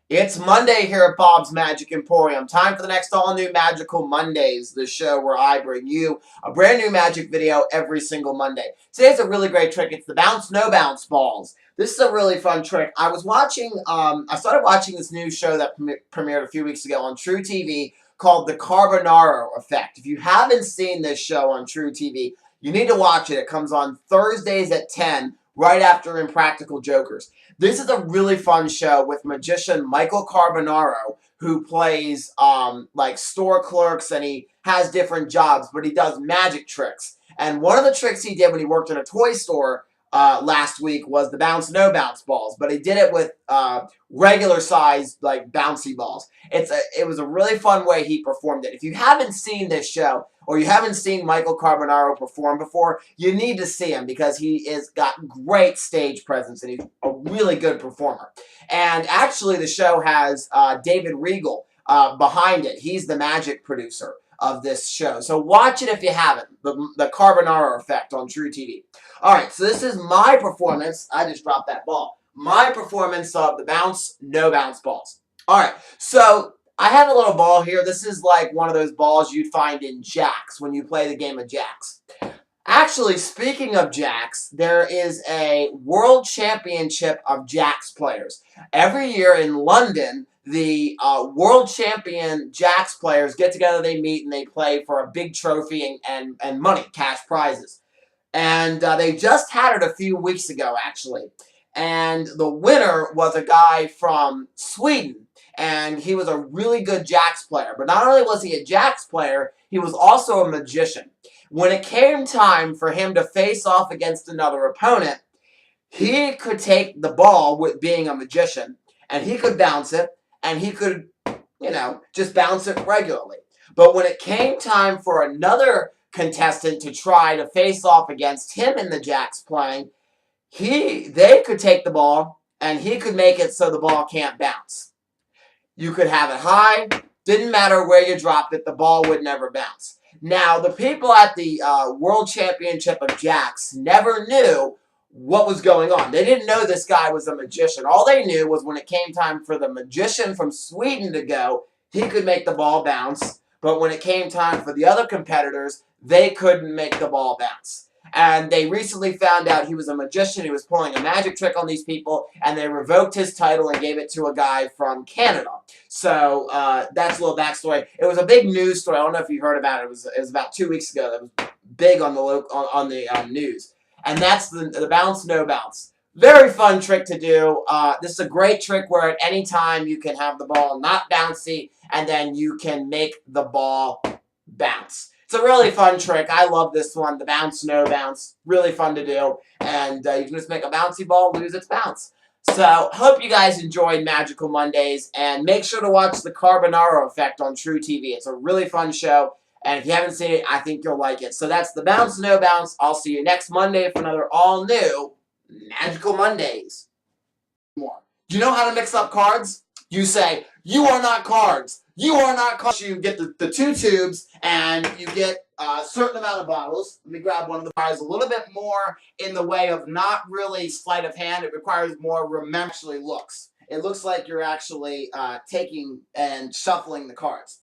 It's Monday here at Bob's Magic Emporium. Time for the next all-new Magical Mondays, the show where I bring you a brand new magic video every single Monday. Today's a really great trick. It's the bounce, no bounce balls. This is a really fun trick. I started watching this new show that premiered a few weeks ago on True TV called The Carbonaro Effect. If you haven't seen this show on True TV, you need to watch it. It comes on Thursdays at 10, right after Impractical Jokers. This is a really fun show with magician Michael Carbonaro, who plays like store clerks, and he has different jobs, but he does magic tricks. And one of the tricks he did when he worked in a toy store last week was the bounce no bounce balls, but he did it with regular size like bouncy balls. It was a really fun way he performed it. If you haven't seen this show, or you haven't seen Michael Carbonaro perform before, you need to see him because he has got great stage presence and he's a really good performer. And actually, the show has David Regal behind it. He's the magic producer of this show. So watch it if you haven't. The Carbonaro Effect on True TV. All right, so this is my performance. I just dropped that ball. My performance of the bounce, no bounce balls. All right, so I have a little ball here. This is like one of those balls you'd find in jacks when you play the game of jacks. Actually, speaking of jacks, there is a world championship of jacks players. Every year in London, the world champion jacks players get together, they meet, and they play for a big trophy and money, cash prizes. And they just had it a few weeks ago, actually. And the winner was a guy from Sweden. And he was a really good jacks player. But not only was he a jacks player, he was also a magician. When it came time for him to face off against another opponent, he could take the ball with being a magician, and he could bounce it, and he could, just bounce it regularly. But when it came time for another contestant to try to face off against him in the jacks playing, they could take the ball, and he could make it so the ball can't bounce. You could have it high. Didn't matter where you dropped it, the ball would never bounce. Now, the people at the World Championship of Jacks never knew what was going on. They didn't know this guy was a magician. All they knew was when it came time for the magician from Sweden to go, he could make the ball bounce. But when it came time for the other competitors, they couldn't make the ball bounce. And they recently found out he was a magician. He was pulling a magic trick on these people, and they revoked his title and gave it to a guy from Canada. So that's a little backstory. It was a big news story. I don't know if you heard about it. It was about 2 weeks ago. That was big on the news. And that's the bounce, no bounce. Very fun trick to do. This is a great trick where at any time you can have the ball not bouncy, and then you can make the ball bounce. It's a really fun trick. I love this one. The bounce, no bounce. Really fun to do. And you can just make a bouncy ball lose its bounce. So, hope you guys enjoyed Magical Mondays. And make sure to watch The Carbonaro Effect on True TV. It's a really fun show. And if you haven't seen it, I think you'll like it. So that's the bounce, no bounce. I'll see you next Monday for another all-new Magical Mondays. More. Do you know how to mix up cards? You say, you are not cards. You are not cards. You get the two tubes, and you get a certain amount of bottles. Let me grab one of the bottles. A little bit more in the way of not really sleight of hand. It requires more actually looks. It looks like you're actually taking and shuffling the cards.